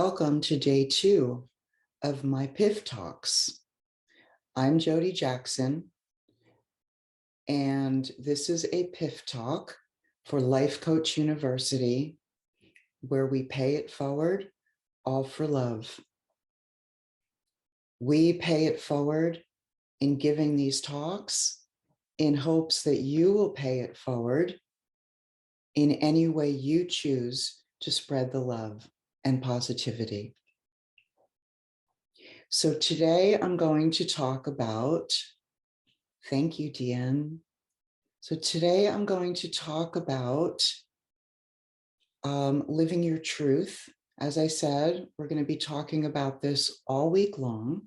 Welcome to day 2 of my PIF talks. I'm Jodi Jackson, and this is a PIF talk for Life Coach University, where we pay it forward, all for love. We pay it forward in giving these talks in hopes that you will pay it forward in any way you choose to spread the love and positivity. So today I'm going to talk about, thank you, Deanne. So today I'm going to talk about living your truth. As I said, we're going to be talking about this all week long.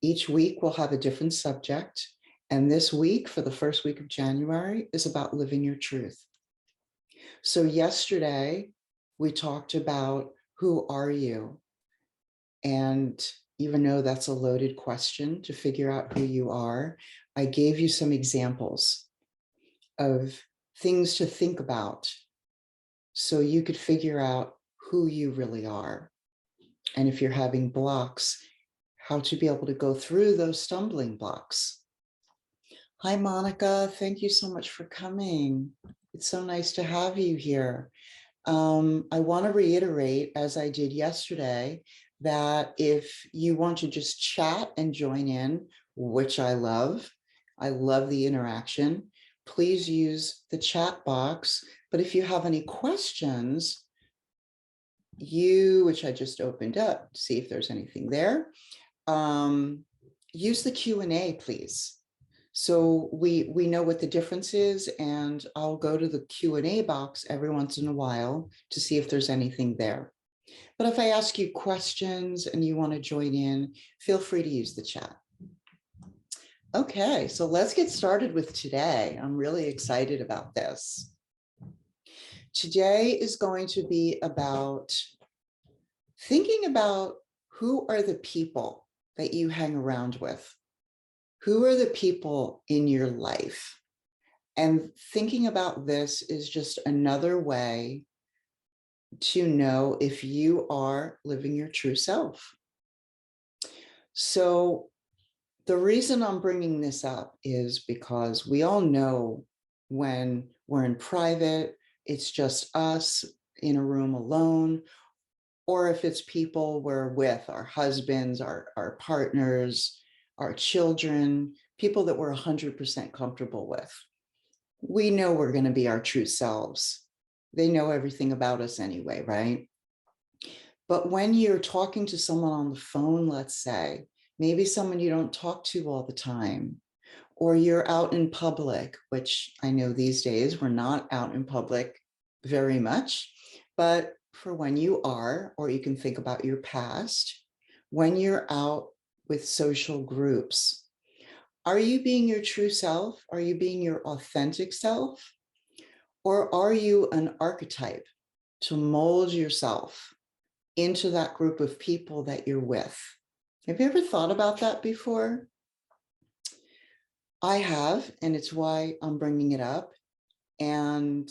Each week we'll have a different subject. And this week, for the first week of January, is about living your truth. So yesterday we talked about who are you? And even though that's a loaded question to figure out who you are, I gave you some examples of things to think about so you could figure out who you really are. And if you're having blocks, how to be able to go through those stumbling blocks. Hi, Monica. Thank you so much for coming. It's so nice to have you here. I want to reiterate, as I did yesterday, that if you want to just chat and join in, which I love the interaction, please use the chat box. But if you have any questions, which I just opened up to see if there's anything there, use the Q&A, please. So we know what the difference is, and I'll go to the Q&A box every once in a while to see if there's anything there. But if I ask you questions and you want to join in, feel free to use the chat. Okay, so let's get started with today. I'm really excited about this. Today is going to be about thinking about who are the people that you hang around with. Who are the people in your life? And thinking about this is just another way to know if you are living your true self. So the reason I'm bringing this up is because we all know when we're in private, it's just us in a room alone, or if it's people we're with, our husbands, our partners, our children, people that we're 100% comfortable with. We know we're going to be our true selves. They know everything about us anyway, right? But when you're talking to someone on the phone, let's say, maybe someone you don't talk to all the time, or you're out in public, which I know these days we're not out in public very much, but for when you are, or you can think about your past, when you're out with social groups, are you being your true self? Are you being your authentic self? Or are you an archetype to mold yourself into that group of people that you're with? Have you ever thought about that before? I have, and it's why I'm bringing it up. And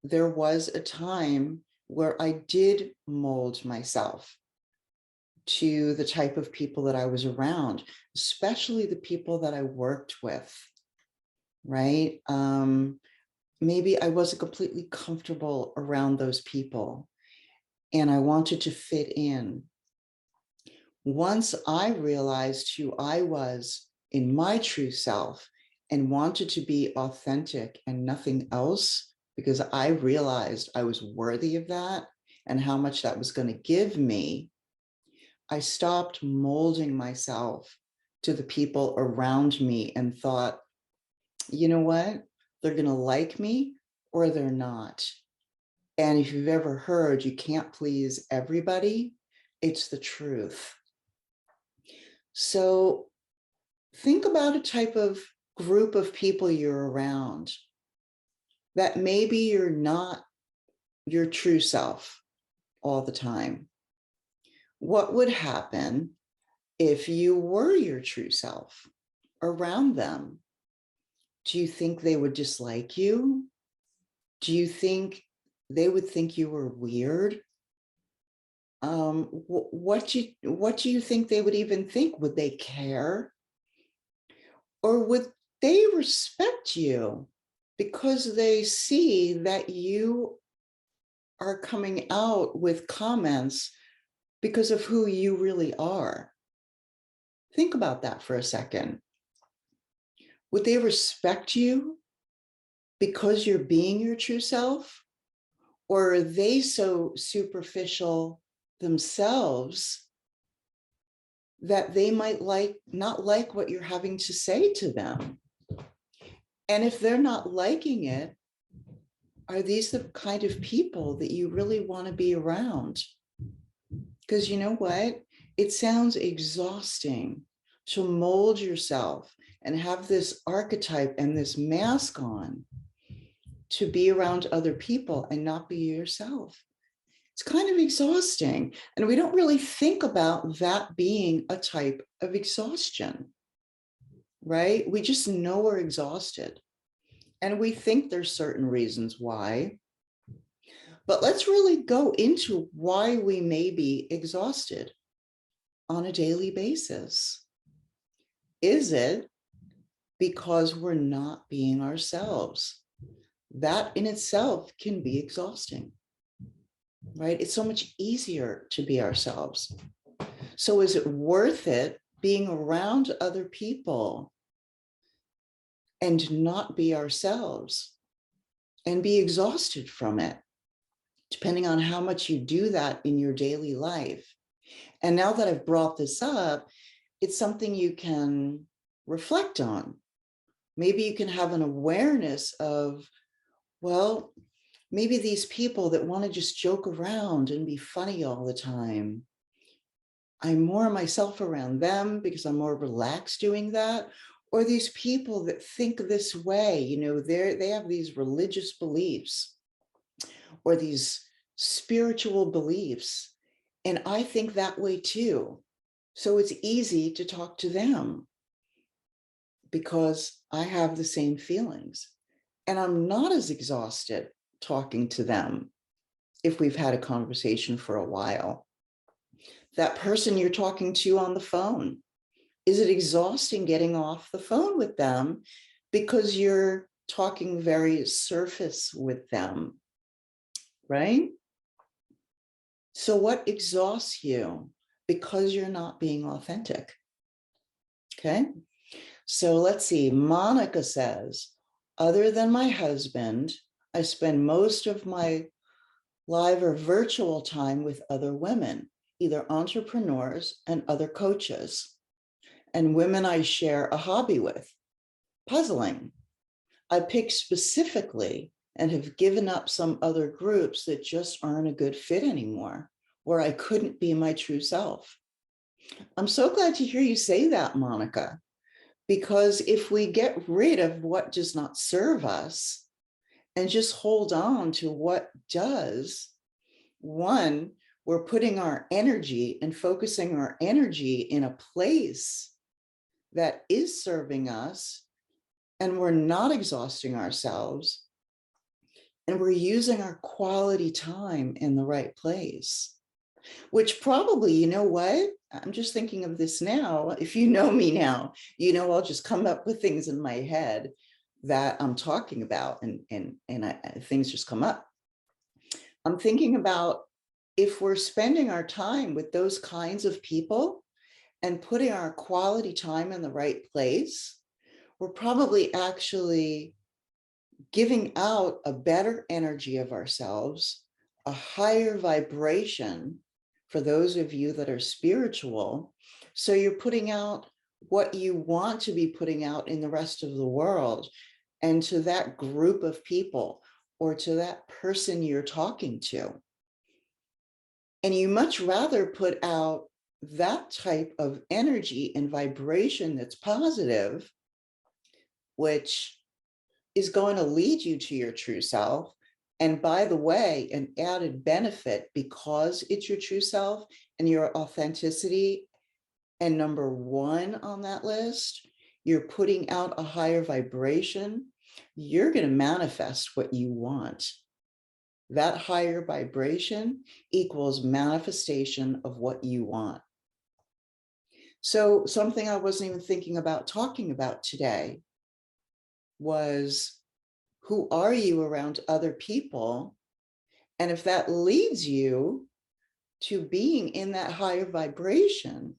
there was a time where I did mold myself to the type of people that I was around, especially the people that I worked with, right? Maybe I wasn't completely comfortable around those people and I wanted to fit in. Once I realized who I was in my true self and wanted to be authentic and nothing else, because I realized I was worthy of that and how much that was going to give me, I stopped molding myself to the people around me and thought, you know what? They're going to like me or they're not. And if you've ever heard you can't please everybody, it's the truth. So think about a type of group of people you're around that maybe you're not your true self all the time. What would happen if you were your true self around them? Do you think they would dislike you? Do you think they would think you were weird? what do you think they would even think? Would they care? Or would they respect you because they see that you are coming out with comments because of who you really are? Think about that for a second. Would they respect you because you're being your true self? Or are they so superficial themselves that they might not like what you're having to say to them? And if they're not liking it, are these the kind of people that you really want to be around? Because you know what? It sounds exhausting to mold yourself and have this archetype and this mask on to be around other people and not be yourself. It's kind of exhausting. And we don't really think about that being a type of exhaustion, right? We just know we're exhausted. And we think there's certain reasons why. But let's really go into why we may be exhausted on a daily basis. Is it because we're not being ourselves? That in itself can be exhausting, right? It's so much easier to be ourselves. So is it worth it being around other people and not be ourselves and be exhausted from it, depending on how much you do that in your daily life? And now that I've brought this up, it's something you can reflect on. Maybe you can have an awareness of, well, maybe these people that want to just joke around and be funny all the time, I'm more myself around them because I'm more relaxed doing that. Or these people that think this way, you know, they have these religious beliefs or these spiritual beliefs. And I think that way too. So it's easy to talk to them because I have the same feelings. And I'm not as exhausted talking to them if we've had a conversation for a while. That person you're talking to on the phone, is it exhausting getting off the phone with them because you're talking very surface with them, right? So what exhausts you because you're not being authentic? Okay. So let's see. Monica says, other than my husband, I spend most of my live or virtual time with other women, either entrepreneurs and other coaches, and women I share a hobby with, puzzling. I pick specifically and have given up some other groups that just aren't a good fit anymore, where I couldn't be my true self. I'm so glad to hear you say that, Monica, because if we get rid of what does not serve us and just hold on to what does, one, we're putting our energy and focusing our energy in a place that is serving us, and we're not exhausting ourselves, and we're using our quality time in the right place, which probably, you know what, I'm just thinking of this now. If you know me now, you know, I'll just come up with things in my head that I'm talking about, and things just come up. I'm thinking about if we're spending our time with those kinds of people and putting our quality time in the right place, we're probably actually giving out a better energy of ourselves, a higher vibration for those of you that are spiritual. So you're putting out what you want to be putting out in the rest of the world and to that group of people or to that person you're talking to. And you much rather put out that type of energy and vibration that's positive, which is going to lead you to your true self. And by the way, an added benefit because it's your true self and your authenticity, and number one on that list, you're putting out a higher vibration, you're going to manifest what you want. That higher vibration equals manifestation of what you want. So something I wasn't even thinking about talking about today was, who are you around other people? And if that leads you to being in that higher vibration,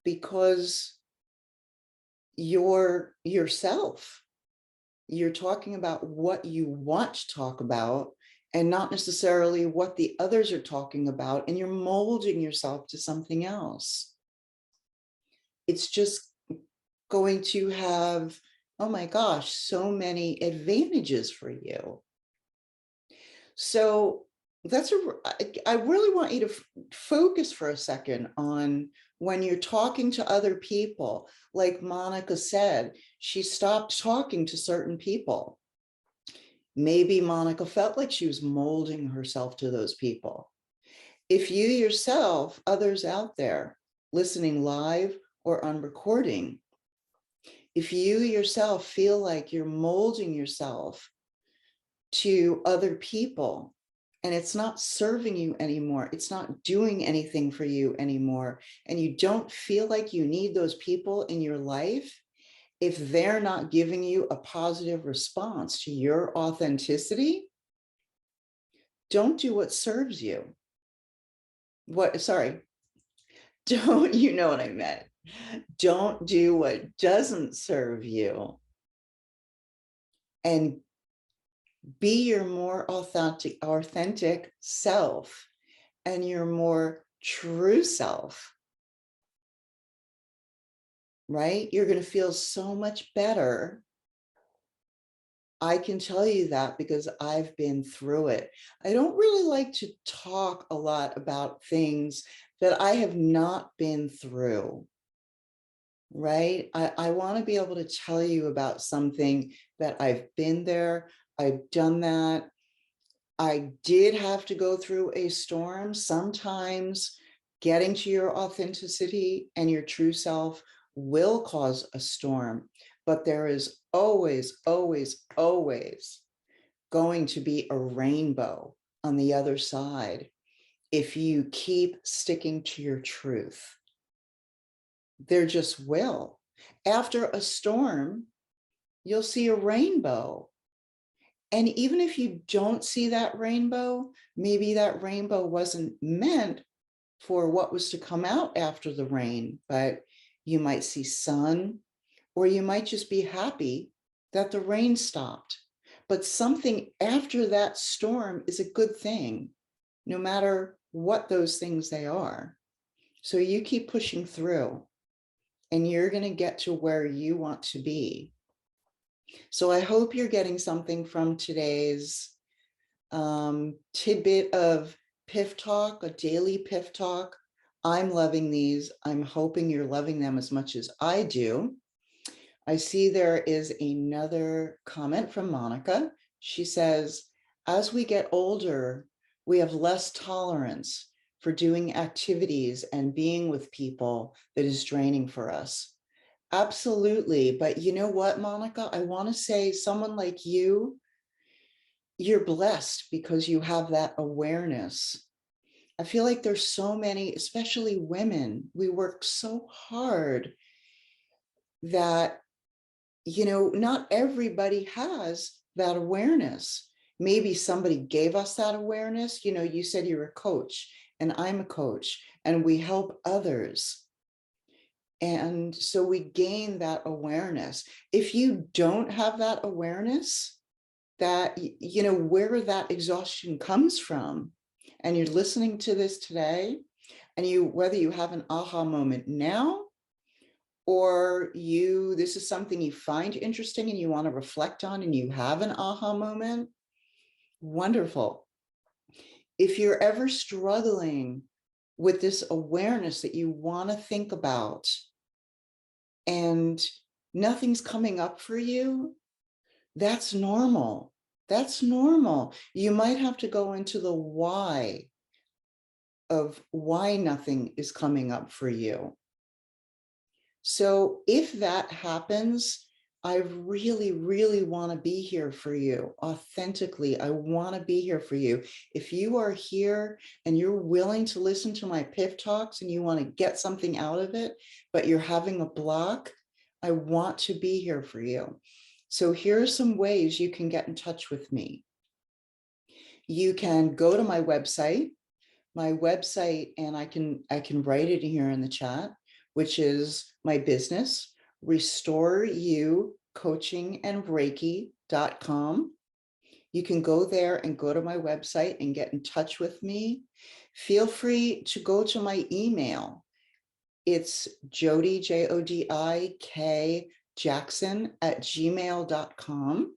because you're yourself, you're talking about what you want to talk about and not necessarily what the others are talking about, and you're molding yourself to something else. It's just going to have, oh my gosh, so many advantages for you. So I really want you to focus for a second on when you're talking to other people. Like Monica said, she stopped talking to certain people. Maybe Monica felt like she was molding herself to those people. If you yourself, others out there listening live or on recording, if you yourself feel like you're molding yourself to other people and it's not serving you anymore, it's not doing anything for you anymore, and you don't feel like you need those people in your life, if they're not giving you a positive response to your authenticity, don't do what serves you. Don't, you know what I meant. Don't do what doesn't serve you, and be your more authentic self and your more true self, right? You're going to feel so much better. I can tell you that because I've been through it. I don't really like to talk a lot about things that I have not been through, right? I want to be able to tell you about something that I've been there, I've done that. I did have to go through a storm. Sometimes getting to your authenticity and your true self will cause a storm, but there is always, always, always going to be a rainbow on the other side if you keep sticking to your truth. There just will. After a storm, you'll see a rainbow. And even if you don't see that rainbow, maybe that rainbow wasn't meant for what was to come out after the rain, but you might see sun, or you might just be happy that the rain stopped. But something after that storm is a good thing, no matter what those things they are. So you keep pushing through, and you're going to get to where you want to be. So I hope you're getting something from today's tidbit of PIF talk, a daily PIF talk. I'm loving these. I'm hoping you're loving them as much as I do. I see there is another comment from Monica. She says, as we get older, we have less tolerance for doing activities and being with people that is draining for us. Absolutely. But you know what, Monica? I want to say, someone like you, you're blessed because you have that awareness. I feel like there's so many, especially women, we work so hard that, not everybody has that awareness. Maybe somebody gave us that awareness. You said you're a coach and I'm a coach and we help others. And so we gain that awareness. If you don't have that awareness, that, where that exhaustion comes from, and you're listening to this today, and whether you have an aha moment now, or this is something you find interesting and you want to reflect on and you have an aha moment, wonderful. If you're ever struggling with this awareness that you want to think about and nothing's coming up for you, that's normal. That's normal. You might have to go into the why of why nothing is coming up for you. So if that happens, I really, really want to be here for you authentically. I want to be here for you. If you are here and you're willing to listen to my PIF talks and you want to get something out of it, but you're having a block, I want to be here for you. So here are some ways you can get in touch with me. You can go to my website, and I can write it here in the chat, which is my business, restoreyoucoachingandreiki.com. You can go there and go to my website and get in touch with me. Feel free to go to my email. It's Jodi, Jodik, Jackson@gmail.com,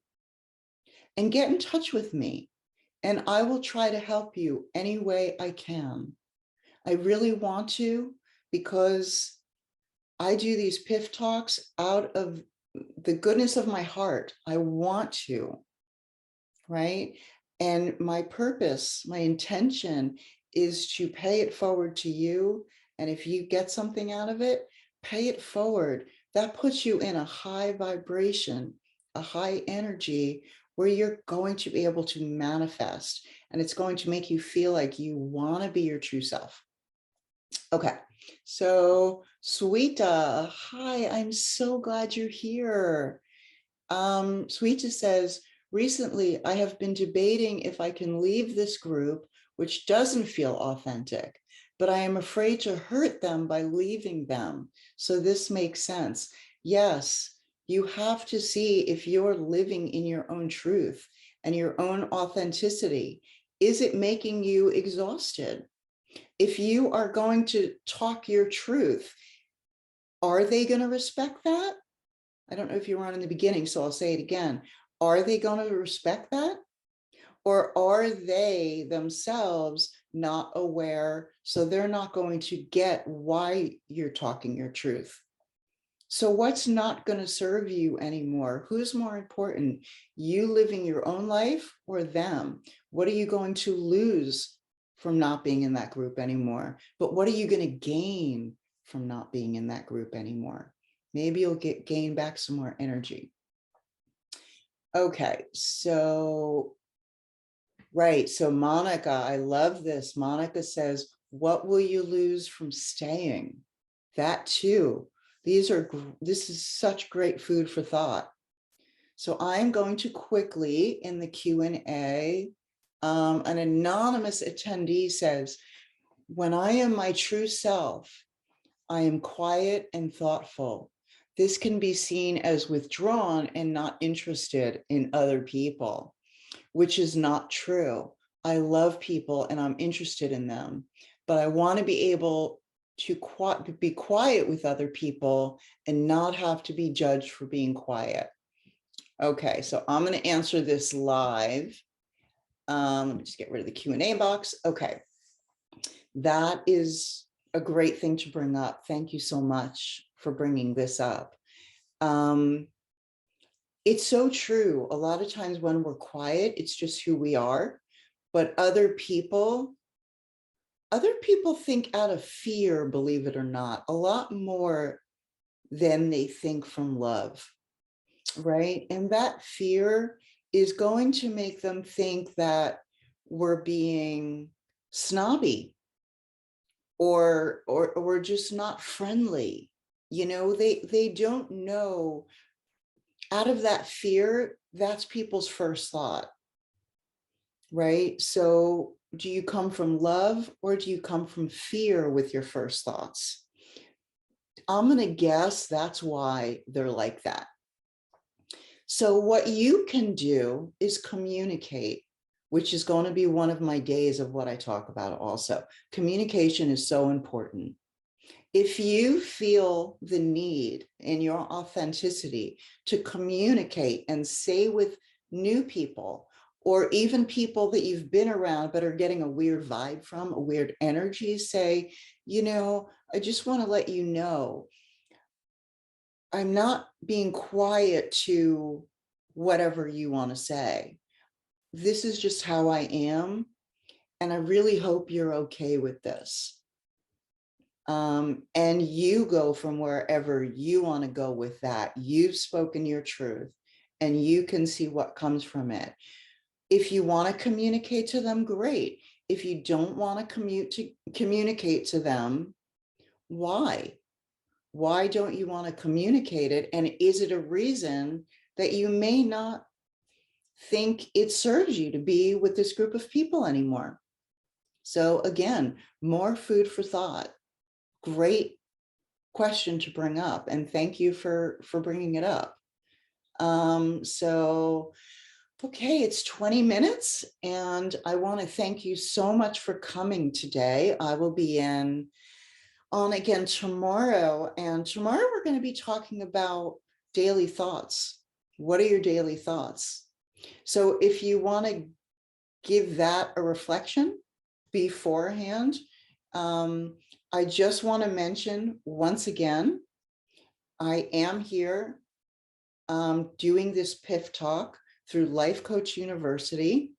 and get in touch with me. And I will try to help you any way I can. I really want to, because I do these PIF talks out of the goodness of my heart. I want to, right? And my purpose, my intention is to pay it forward to you. And if you get something out of it, pay it forward. That puts you in a high vibration, a high energy where you're going to be able to manifest. And it's going to make you feel like you want to be your true self. Okay, so Sweeta, hi, I'm so glad you're here. Sweeta says, recently I have been debating if I can leave this group, which doesn't feel authentic, but I am afraid to hurt them by leaving them. So this makes sense. Yes, you have to see if you're living in your own truth and your own authenticity. Is it making you exhausted? If you are going to talk your truth, are they going to respect that? I don't know if you were on in the beginning, so I'll say it again. Are they going to respect that? Or are they themselves not aware, so they're not going to get why you're talking your truth? So what's not going to serve you anymore? Who's more important? You living your own life or them? What are you going to lose from not being in that group anymore? But what are you going to gain from not being in that group anymore? Maybe you'll gain back some more energy. Okay, so, right. So Monica, I love this. Monica says, what will you lose from staying? That too. This is such great food for thought. So I'm going to quickly in the Q&A, an anonymous attendee says, when I am my true self, I am quiet and thoughtful. This can be seen as withdrawn and not interested in other people, which is not true. I love people and I'm interested in them, but I want to be able to be quiet with other people and not have to be judged for being quiet. Okay, so I'm going to answer this live. Let me just get rid of the Q&A box. Okay, that is a great thing to bring up. Thank you so much for bringing this up. It's so true. A lot of times when we're quiet, it's just who we are. But other people think out of fear, believe it or not, a lot more than they think from love, right? And that fear is going to make them think that we're being snobby or just not friendly. You know, they don't know. Out of that fear, that's people's first thought, right? So do you come from love or do you come from fear with your first thoughts? I'm going to guess that's why they're like that. So what you can do is communicate, which is going to be one of my days of what I talk about also. Communication is so important. If you feel the need in your authenticity to communicate and say with new people, or even people that you've been around but are getting a weird vibe from, a weird energy, say, you know, I just want to let you know, I'm not being quiet to whatever you want to say. This is just how I am. And I really hope you're okay with this. And you go from wherever you want to go with that. You've spoken your truth and you can see what comes from it. If you want to communicate to them, great. If you don't want to communicate to them, why? Why don't you want to communicate it? And is it a reason that you may not think it serves you to be with this group of people anymore? So again, more food for thought. Great question to bring up, and thank you for bringing it up. So okay, it's 20 minutes, and I want to thank you so much for coming today. I will be on again tomorrow, and tomorrow we're going to be talking about daily thoughts. What are your daily thoughts? So if you want to give that a reflection beforehand, I just want to mention once again, I am here doing this PIF talk through Life Coach University.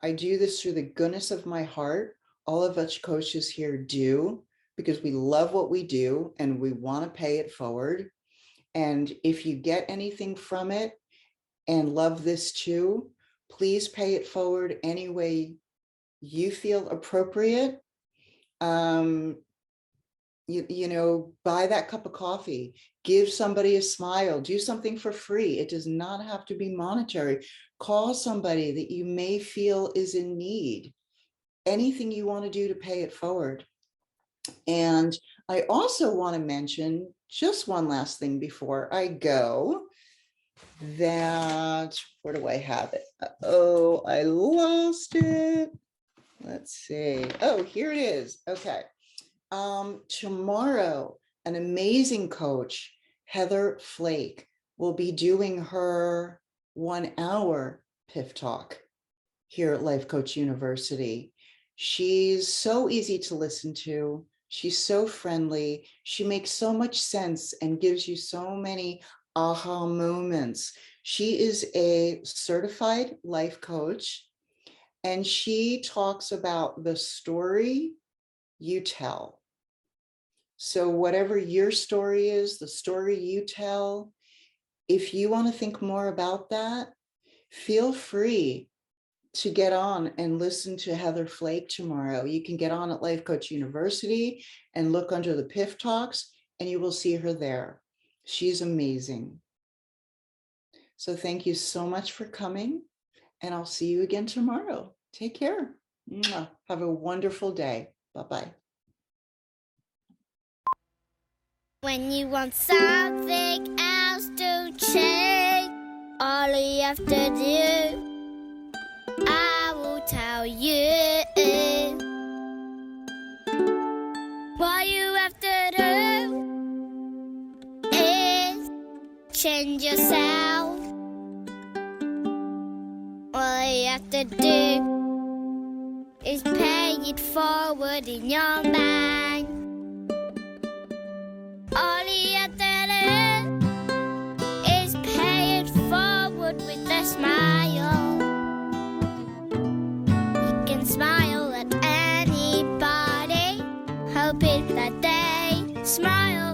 I do this through the goodness of my heart. All of us coaches here do, because we love what we do and we want to pay it forward. And if you get anything from it and love this too, please pay it forward any way you feel appropriate. You know, buy that cup of coffee, give somebody a smile, do something for free. It does not have to be monetary. Call somebody that you may feel is in need. Anything you want to do to pay it forward. And I also want to mention just one last thing before I go, that, where do I have it? Oh, I lost it. Let's see. Oh, here it is. Okay. Tomorrow, an amazing coach, Heather Flake, will be doing her 1 hour PIF talk here at Life Coach University. She's so easy to listen to. She's so friendly. She makes so much sense and gives you so many aha moments. She is a certified life coach, and she talks about the story you tell. So whatever your story is, the story you tell, if you want to think more about that, feel free to get on and listen to Heather Flake tomorrow. You can get on at Life Coach University and look under the PIF Talks, and you will see her there. She's amazing. So thank you so much for coming, and I'll see you again tomorrow. Take care. Have a wonderful day. Bye-bye. When you want something else to change, all you have to do, I will tell you. What you have to do is change yourself. All you have to do is pay it forward in your mind. All you have to do is pay it forward with a smile. You can smile at anybody, hoping that they smile